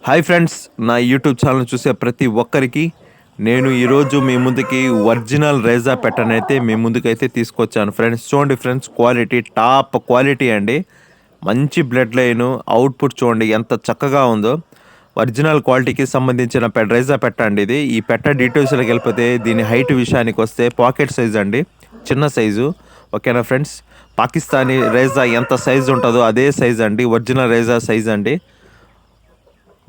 Hi friends, నా YouTube channel చూసే ప్రతి ఒక్కరికి నేను ఈరోజు మీ ముందుకి ఒరిజినల్ రేజా పెట్టనైతే మీ ముందుకైతే తీసుకొచ్చాను ఫ్రెండ్స్. చూడండి ఫ్రెండ్స్, క్వాలిటీ టాప్ క్వాలిటీ అండి. మంచి బ్లడ్ లైను అవుట్పుట్ చూడండి ఎంత చక్కగా ఉందో. ఒరిజినల్ క్వాలిటీకి సంబంధించిన రేజా పెట్టండి ఇది. ఈ పెట్ట డీటెయిల్స్లోకి వెళ్ళిపోతే దీని హైట్ విషయానికి వస్తే పాకెట్ సైజ్ అండి, చిన్న సైజు. ఓకేనా ఫ్రెండ్స్, పాకిస్తానీ రేజా ఎంత సైజు ఉంటుందో అదే సైజ్ అండి, ఒరిజినల్ రేజా సైజ్ అండి.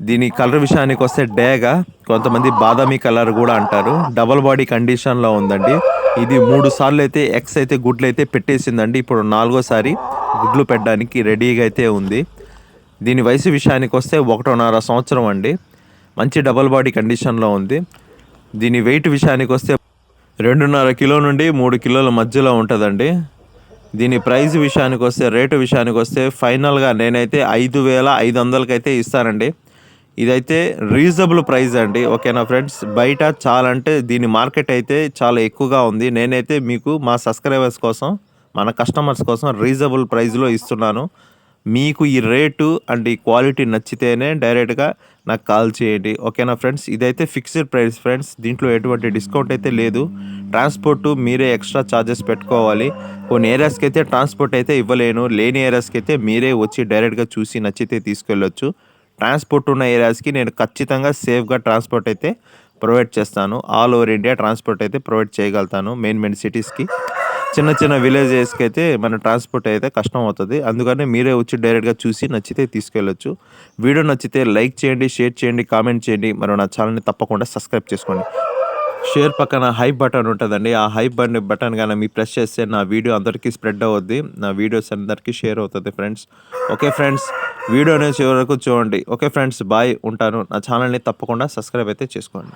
దీని కలర్ విషయానికి వస్తే డేగా, కొంతమంది బాదామి కలర్ కూడా అంటారు. డబల్ బాడీ కండిషన్లో ఉందండి. ఇది 3 సార్లు అయితే ఎక్స్ అయితే గుడ్లు అయితే పెట్టేసిందండి. ఇప్పుడు 4వ సారి గుడ్లు పెట్టడానికి రెడీగా అయితే ఉంది. దీని వయసు విషయానికి వస్తే 1.5 సంవత్సరం అండి. మంచి డబల్ బాడీ కండిషన్లో ఉంది. దీని వెయిట్ విషయానికి వస్తే 2.5 కిలో నుండి 3 కిలోల మధ్యలో ఉంటుందండి. దీని ప్రైస్ విషయానికి వస్తే, రేటు విషయానికి వస్తే ఫైనల్గా నేనైతే 5,500కి అయితే ఇస్తానండి. ఇదైతే రీజనబుల్ ప్రైస్ అండి. ఓకేనా ఫ్రెండ్స్, బయట చాలా అంటే దీని మార్కెట్ అయితే చాలా ఎక్కువగా ఉంది. నేనైతే మీకు మా సబ్స్క్రైబర్స్ కోసం, మన కస్టమర్స్ కోసం రీజనబుల్ ప్రైస్లో ఇస్తున్నాను. మీకు ఈ రేటు అండ్ ఈ క్వాలిటీ నచ్చితేనే డైరెక్ట్గా నాకు కాల్ చేయండి. ఓకేనా ఫ్రెండ్స్, ఇదైతే ఫిక్స్డ్ ప్రైస్ ఫ్రెండ్స్. దీంట్లో ఎటువంటి డిస్కౌంట్ అయితే లేదు. ట్రాన్స్పోర్టు మీరే ఎక్స్ట్రా ఛార్జెస్ పెట్టుకోవాలి. కొన్ని ఏరియాస్కి అయితే ట్రాన్స్పోర్ట్ అయితే ఇవ్వలేను. లేని ఏరియాస్కి అయితే మీరే వచ్చి డైరెక్ట్గా చూసి నచ్చితే తీసుకెళ్ళొచ్చు. ట్రాన్స్పోర్ట్ ఉన్న ఏరియాస్కి నేను ఖచ్చితంగా సేఫ్గా ట్రాన్స్పోర్ట్ అయితే ప్రొవైడ్ చేస్తాను. ఆల్ ఓవర్ ఇండియా ట్రాన్స్పోర్ట్ అయితే ప్రొవైడ్ చేయగలుగుతాను. మెయిన్ సిటీస్కి, చిన్న చిన్న విలేజెస్కి అయితే మన ట్రాన్స్పోర్ట్ అయితే కష్టం అవుతుంది. అందుకని మీరే వచ్చి డైరెక్ట్గా చూసి నచ్చితే తీసుకెళ్ళొచ్చు. వీడియో నచ్చితే లైక్ చేయండి, షేర్ చేయండి, కామెంట్ చేయండి. మరి నా ఛానల్ని తప్పకుండా సబ్స్క్రైబ్ చేసుకోండి. షేర్ పక్కన హైప్ బటన్ ఉంటుందండి. ఆ హైప్ బటన్ కానీ మీరు ప్రెస్ చేస్తే నా వీడియో అందరికీ స్ప్రెడ్ అవుద్ది. నా వీడియోస్ అందరికీ షేర్ అవుతుంది ఫ్రెండ్స్. ఓకే ఫ్రెండ్స్, వీడియోని చివరి వరకు చూడండి. ఓకే ఫ్రెండ్స్, బాయ్, ఉంటాను. నా ఛానల్ని తప్పకుండా సబ్స్క్రైబ్ అయితే చేసుకోండి.